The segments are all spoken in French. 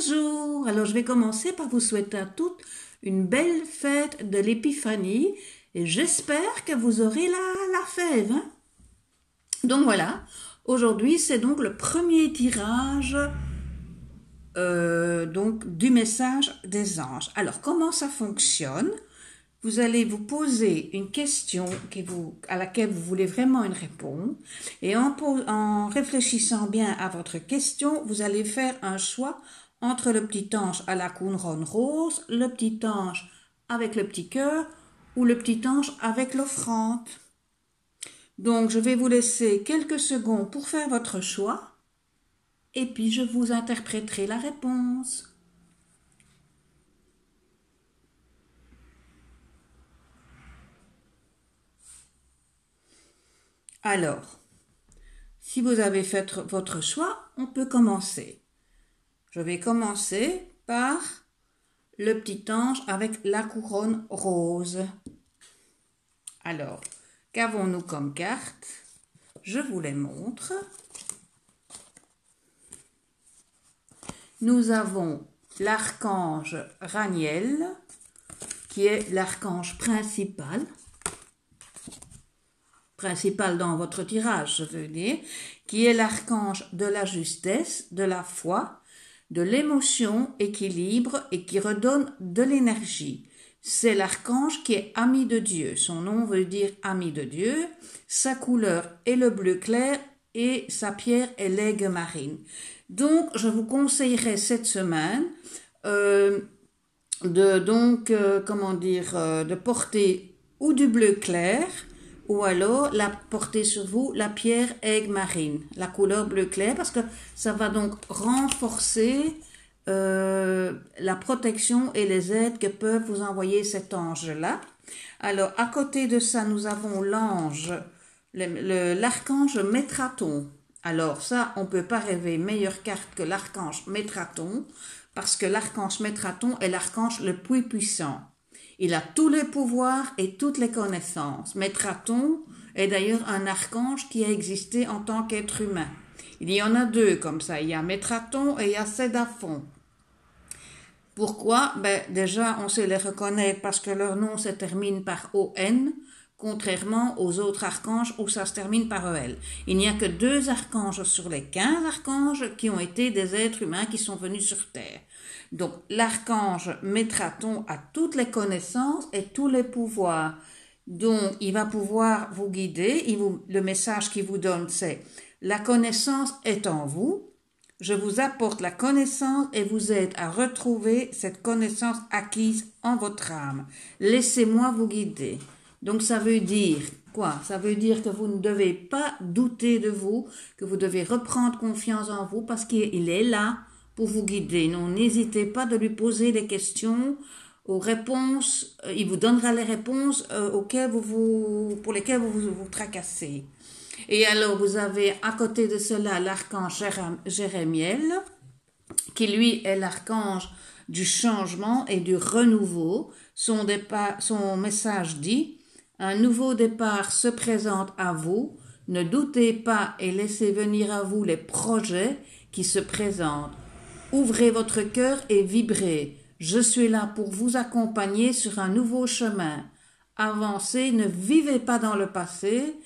Bonjour, alors je vais commencer par vous souhaiter à toutes une belle fête de l'Épiphanie et j'espère que vous aurez la fève. Hein. Donc voilà, aujourd'hui c'est donc le premier tirage donc du message des anges. Alors comment ça fonctionne? Vous allez vous poser une question à laquelle vous voulez vraiment une réponse et en réfléchissant bien à votre question, vous allez faire un choix entre le petit ange à la couronne rose, le petit ange avec le petit cœur ou le petit ange avec l'offrande. Donc je vais vous laisser quelques secondes pour faire votre choix et puis je vous interpréterai la réponse. Alors, si vous avez fait votre choix, on peut commencer. Je vais commencer par le petit ange avec la couronne rose. Alors, qu'avons-nous comme carte? Je vous les montre. Nous avons l'archange Raniel, qui est l'archange principal dans votre tirage, je veux dire, qui est l'archange de la justesse, de la foi, de l'émotion, équilibre et qui redonne de l'énergie. C'est l'archange qui est ami de Dieu. Son nom veut dire ami de Dieu. Sa couleur est le bleu clair et sa pierre est l'aigle marine. Donc, je vous conseillerais cette semaine de porter ou du bleu clair ou alors porter sur vous la pierre aigle marine, la couleur bleu clair, parce que ça va donc renforcer la protection et les aides que peuvent vous envoyer cet ange-là. Alors, à côté de ça, nous avons l'archange Métraton. Alors ça, on ne peut pas rêver meilleure carte que l'archange Métraton, parce que l'archange Métraton est l'archange le plus puissant. Il a tous les pouvoirs et toutes les connaissances. Métraton est d'ailleurs un archange qui a existé en tant qu'être humain. Il y en a deux comme ça, il y a Métraton et il y a Sédaphon. Pourquoi? Déjà, on sait les reconnaître parce que leur nom se termine par ON, contrairement aux autres archanges où ça se termine par EL. Il n'y a que 2 archanges sur les 15 archanges qui ont été des êtres humains qui sont venus sur Terre. Donc, l'archange Métraton a toutes les connaissances et tous les pouvoirs. Donc, il va pouvoir vous guider. Le message qu'il vous donne, c'est « La connaissance est en vous. Je vous apporte la connaissance et vous aide à retrouver cette connaissance acquise en votre âme. Laissez-moi vous guider. » Donc ça veut dire quoi? Ça veut dire que vous ne devez pas douter de vous, que vous devez reprendre confiance en vous parce qu'il est là pour vous guider. Non, n'hésitez pas de lui poser des questions, aux réponses, il vous donnera les réponses pour lesquelles vous tracassez. Et alors vous avez à côté de cela l'archange Jérémiel, qui lui est l'archange du changement et du renouveau. Son message dit: un nouveau départ se présente à vous, ne doutez pas et laissez venir à vous les projets qui se présentent. Ouvrez votre cœur et vibrez. Je suis là pour vous accompagner sur un nouveau chemin. Avancez, ne vivez pas dans le passé,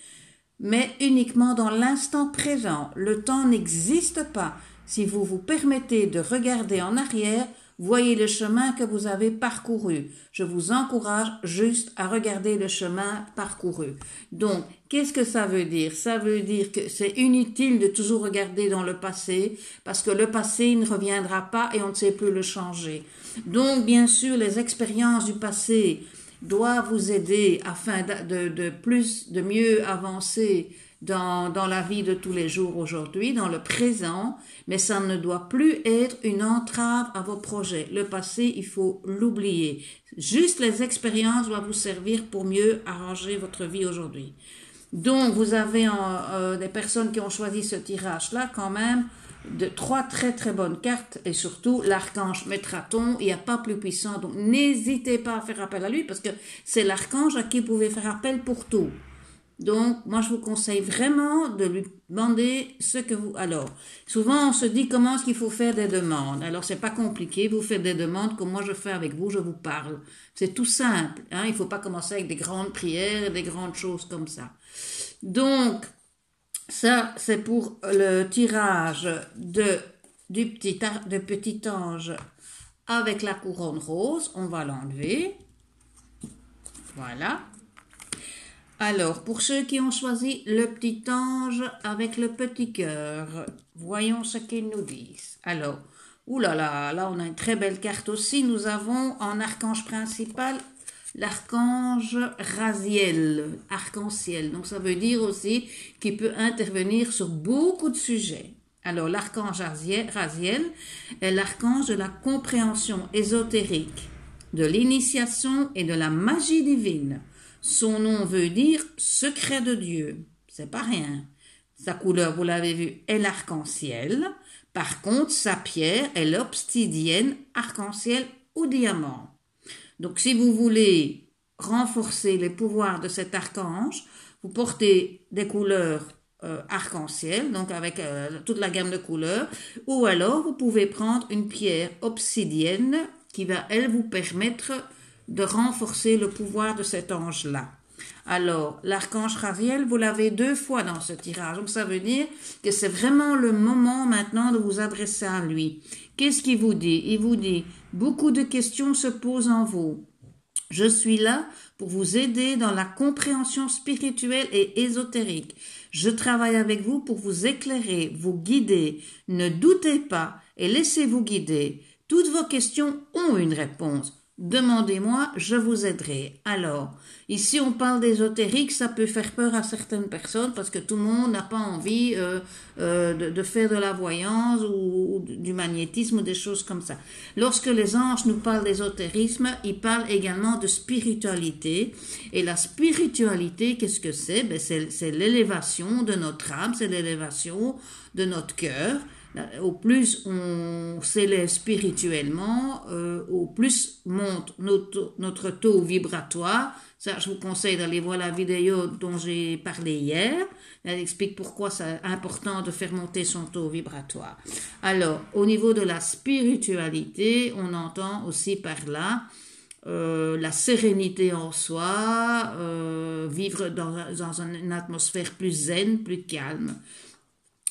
mais uniquement dans l'instant présent. Le temps n'existe pas. Si vous vous permettez de regarder en arrière, voyez le chemin que vous avez parcouru. Je vous encourage juste à regarder le chemin parcouru. Donc, qu'est-ce que ça veut dire? Ça veut dire que c'est inutile de toujours regarder dans le passé, parce que le passé ne reviendra pas et on ne sait plus le changer. Donc, bien sûr, les expériences du passé doivent vous aider afin de mieux avancer dans la vie de tous les jours aujourd'hui, dans le présent, mais ça ne doit plus être une entrave à vos projets. Le passé, il faut l'oublier. Juste les expériences doivent vous servir pour mieux arranger votre vie aujourd'hui. Donc, vous avez des personnes qui ont choisi ce tirage-là quand même, de 3 très très bonnes cartes et surtout l'archange Métraton, il n'y a pas plus puissant, donc n'hésitez pas à faire appel à lui parce que c'est l'archange à qui vous pouvez faire appel pour tout. Donc, moi, je vous conseille vraiment de lui demander ce que vous... Alors, souvent, on se dit comment est-ce qu'il faut faire des demandes. Alors, c'est pas compliqué. Vous faites des demandes comme moi je fais avec vous, je vous parle. C'est tout simple. Hein? Il faut pas commencer avec des grandes prières, des grandes choses comme ça. Donc, ça, c'est pour le tirage du petit ange avec la couronne rose. On va l'enlever. Voilà. Alors, pour ceux qui ont choisi le petit ange avec le petit cœur, voyons ce qu'ils nous disent. Alors, oulala, là on a une très belle carte aussi. Nous avons en archange principal l'archange Raziel, arc-en-ciel. Donc ça veut dire aussi qu'il peut intervenir sur beaucoup de sujets. Alors, l'archange Raziel est l'archange de la compréhension ésotérique, de l'initiation et de la magie divine. Son nom veut dire secret de Dieu. C'est pas rien. Sa couleur, vous l'avez vu, est l'arc-en-ciel. Par contre, sa pierre est l'obsidienne, arc-en-ciel ou diamant. Donc, si vous voulez renforcer les pouvoirs de cet archange, vous portez des couleurs arc-en-ciel, donc avec toute la gamme de couleurs, ou alors vous pouvez prendre une pierre obsidienne qui va, elle, vous permettre de renforcer le pouvoir de cet ange-là. Alors, l'archange Raziel, vous l'avez 2 fois dans ce tirage. Donc, ça veut dire que c'est vraiment le moment maintenant de vous adresser à lui. Qu'est-ce qu'il vous dit? Il vous dit, beaucoup de questions se posent en vous. Je suis là pour vous aider dans la compréhension spirituelle et ésotérique. Je travaille avec vous pour vous éclairer, vous guider. Ne doutez pas et laissez-vous guider. Toutes vos questions ont une réponse. Demandez-moi, je vous aiderai. Alors, ici on parle d'ésotérique, ça peut faire peur à certaines personnes parce que tout le monde n'a pas envie de faire de la voyance ou du magnétisme ou des choses comme ça. Lorsque les anges nous parlent d'ésotérisme, ils parlent également de spiritualité. Et la spiritualité, qu'est-ce que c'est? Ben, c'est l'élévation de notre âme, c'est l'élévation de notre cœur. Au plus on s'élève spirituellement, au plus monte notre taux vibratoire. Ça, je vous conseille d'aller voir la vidéo dont j'ai parlé hier. Elle explique pourquoi c'est important de faire monter son taux vibratoire. Alors, au niveau de la spiritualité, on entend aussi par là la sérénité en soi, vivre dans une atmosphère plus zen, plus calme.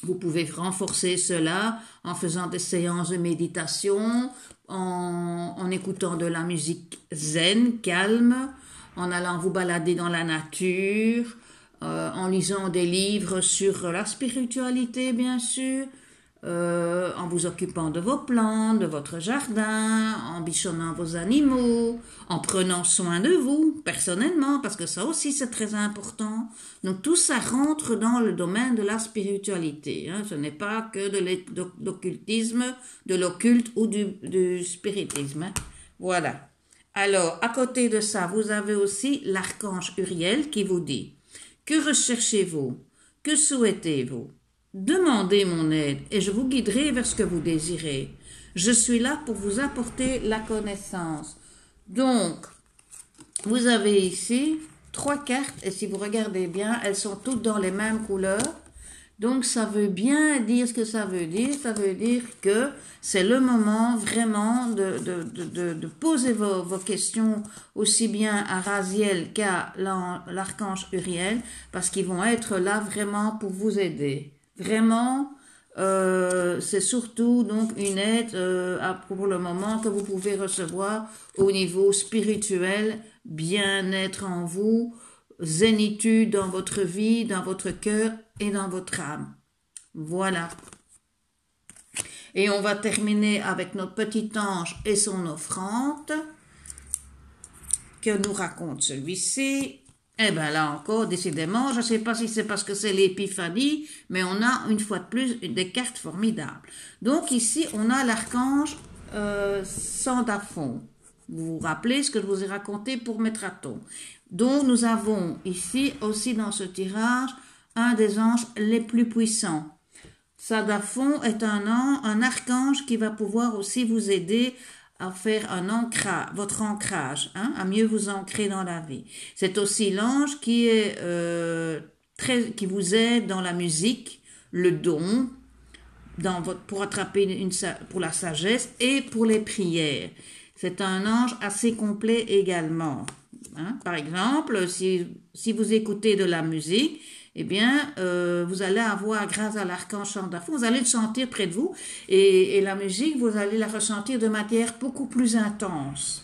Vous pouvez renforcer cela en faisant des séances de méditation, en écoutant de la musique zen, calme, en allant vous balader dans la nature, en lisant des livres sur la spiritualité, bien sûr, en vous occupant de vos plantes, de votre jardin, en bichonnant vos animaux, en prenant soin de vous, personnellement, parce que ça aussi c'est très important. Donc tout ça rentre dans le domaine de la spiritualité. Hein. Ce n'est pas que de l'occultisme, de l'occulte ou du spiritisme. Hein. Voilà. Alors, à côté de ça, vous avez aussi l'archange Uriel qui vous dit « Que recherchez-vous? Que souhaitez-vous? Demandez mon aide et je vous guiderai vers ce que vous désirez. Je suis là pour vous apporter la connaissance. » Donc, vous avez ici 3 cartes et si vous regardez bien, elles sont toutes dans les mêmes couleurs. Donc, ça veut bien dire ce que ça veut dire. Ça veut dire que c'est le moment vraiment de poser vos questions aussi bien à Raziel qu'à l'archange Uriel parce qu'ils vont être là vraiment pour vous aider. Vraiment, c'est surtout donc une aide pour le moment que vous pouvez recevoir au niveau spirituel, bien-être en vous, zénitude dans votre vie, dans votre cœur et dans votre âme. Voilà. Et on va terminer avec notre petit ange et son offrande. Que nous raconte celui-ci? Eh bien là encore, décidément, je ne sais pas si c'est parce que c'est l'épiphanie, mais on a une fois de plus des cartes formidables. Donc ici, on a l'archange Sandalphon. Vous vous rappelez ce que je vous ai raconté pour Métraton. Donc nous avons ici aussi dans ce tirage un des anges les plus puissants. Sandalphon est un archange qui va pouvoir aussi vous aider à faire votre ancrage, hein, à mieux vous ancrer dans la vie. C'est aussi l'ange qui est qui vous aide dans la musique, le don, pour attraper pour la sagesse et pour les prières. C'est un ange assez complet également. Hein. Par exemple, si vous écoutez de la musique, eh bien, vous allez avoir, grâce à l'archange Sandalphon, vous allez le sentir près de vous, et la musique, vous allez la ressentir de manière beaucoup plus intense.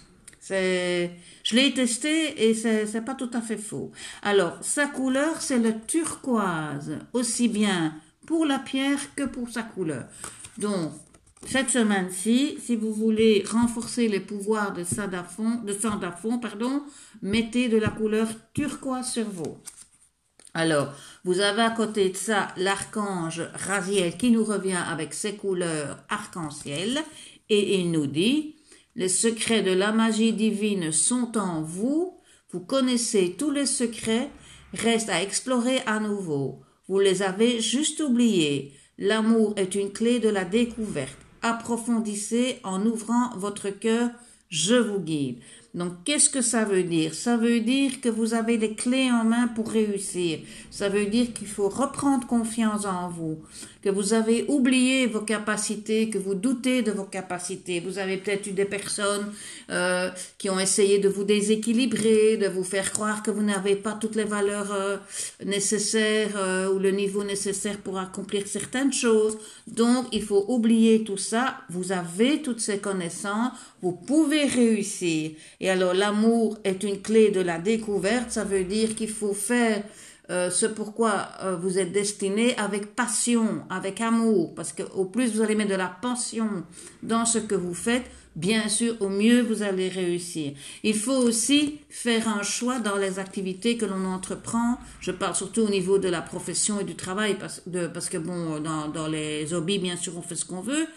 Je l'ai testé et c'est pas tout à fait faux. Alors, sa couleur, c'est le turquoise, aussi bien pour la pierre que pour sa couleur. Donc, cette semaine-ci, si vous voulez renforcer les pouvoirs de Sandalphon, mettez de la couleur turquoise sur vous. Alors, vous avez à côté de ça l'archange Raziel qui nous revient avec ses couleurs arc-en-ciel et il nous dit « Les secrets de la magie divine sont en vous, vous connaissez tous les secrets, reste à explorer à nouveau. Vous les avez juste oubliés. L'amour est une clé de la découverte. Approfondissez en ouvrant votre cœur, je vous guide. » Donc, qu'est-ce que ça veut dire? Ça veut dire que vous avez les clés en main pour réussir. Ça veut dire qu'il faut reprendre confiance en vous, que vous avez oublié vos capacités, que vous doutez de vos capacités. Vous avez peut-être eu des personnes qui ont essayé de vous déséquilibrer, de vous faire croire que vous n'avez pas toutes les valeurs nécessaires ou le niveau nécessaire pour accomplir certaines choses. Donc, il faut oublier tout ça. Vous avez toutes ces connaissances. Vous pouvez réussir. Et alors, l'amour est une clé de la découverte. Ça veut dire qu'il faut faire ce pourquoi vous êtes destiné avec passion, avec amour. Parce que au plus vous allez mettre de la passion dans ce que vous faites, bien sûr, au mieux vous allez réussir. Il faut aussi faire un choix dans les activités que l'on entreprend. Je parle surtout au niveau de la profession et du travail, parce que bon, dans les hobbies, bien sûr, on fait ce qu'on veut.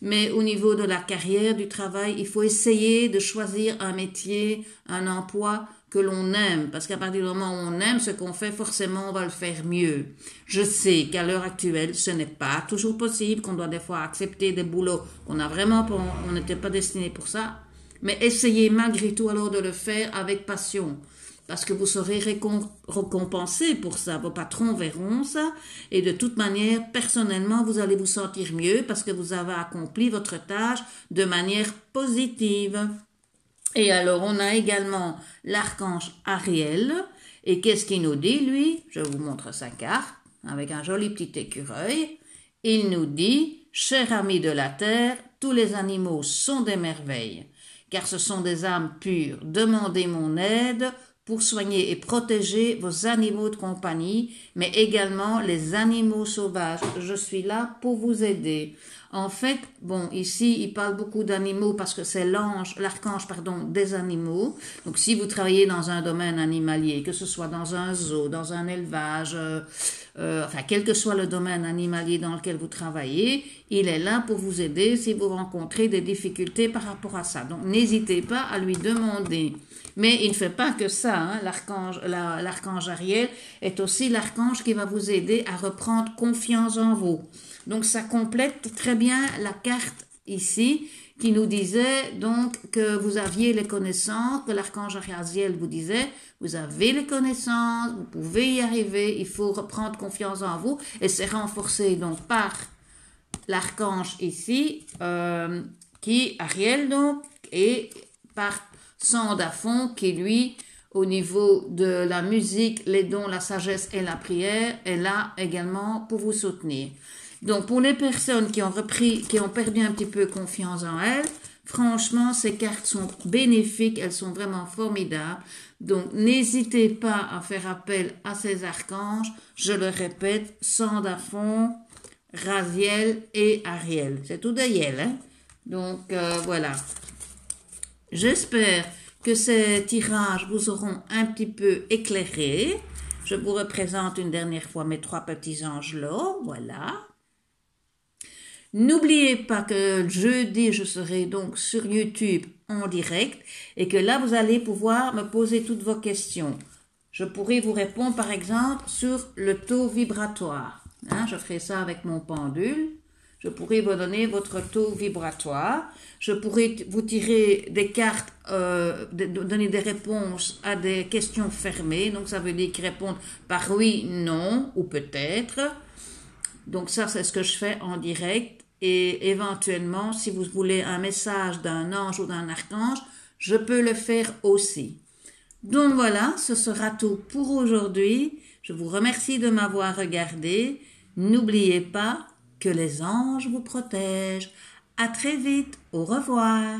Mais au niveau de la carrière, du travail, il faut essayer de choisir un métier, un emploi que l'on aime, parce qu'à partir du moment où on aime ce qu'on fait, forcément, on va le faire mieux. Je sais qu'à l'heure actuelle, ce n'est pas toujours possible, qu'on doit des fois accepter des boulots qu'on a vraiment, on n'était pas destiné pour ça, mais essayez malgré tout alors de le faire avec passion, parce que vous serez récompensé pour ça, vos patrons verront ça, et de toute manière, personnellement, vous allez vous sentir mieux, parce que vous avez accompli votre tâche de manière positive. Et alors, on a également l'archange Ariel. Et qu'est-ce qu'il nous dit, lui? Je vous montre sa carte, avec un joli petit écureuil. Il nous dit, « Cher ami de la terre, tous les animaux sont des merveilles, car ce sont des âmes pures. Demandez mon aide pour soigner et protéger vos animaux de compagnie, mais également les animaux sauvages. Je suis là pour vous aider. » En fait, bon, ici, il parle beaucoup d'animaux parce que c'est l'archange, des animaux. Donc, si vous travaillez dans un domaine animalier, que ce soit dans un zoo, dans un élevage, enfin, quel que soit le domaine animalier dans lequel vous travaillez, il est là pour vous aider si vous rencontrez des difficultés par rapport à ça. Donc, n'hésitez pas à lui demander. Mais il ne fait pas que ça, hein. L'archange Ariel est aussi l'archange qui va vous aider à reprendre confiance en vous. Donc, ça complète très bien la carte ici qui nous disait donc que vous aviez les connaissances, que l'archange Ariel vous disait, vous avez les connaissances, vous pouvez y arriver, il faut reprendre confiance en vous et c'est renforcé donc par l'archange ici, qui, Ariel donc, et par Sandalphon qui lui, au niveau de la musique, les dons, la sagesse et la prière, est là également pour vous soutenir. Donc, pour les personnes qui ont perdu un petit peu confiance en elles, franchement, ces cartes sont bénéfiques, elles sont vraiment formidables. Donc, n'hésitez pas à faire appel à ces archanges. Je le répète, Sandalphon, Raziel et Ariel. C'est tout d'ailleurs, hein? Donc, voilà. J'espère que ces tirages vous auront un petit peu éclairé. Je vous représente une dernière fois mes 3 petits anges-là, voilà. N'oubliez pas que jeudi, je serai donc sur YouTube en direct et que là, vous allez pouvoir me poser toutes vos questions. Je pourrai vous répondre, par exemple, sur le taux vibratoire. Hein, je ferai ça avec mon pendule. Je pourrais vous donner votre taux vibratoire. Je pourrais vous tirer des cartes, donner des réponses à des questions fermées. Donc, ça veut dire qu'ils répondent par oui, non ou peut-être. Donc, ça, c'est ce que je fais en direct. Et éventuellement, si vous voulez un message d'un ange ou d'un archange, je peux le faire aussi. Donc voilà, ce sera tout pour aujourd'hui. Je vous remercie de m'avoir regardé. N'oubliez pas que les anges vous protègent. À très vite. Au revoir.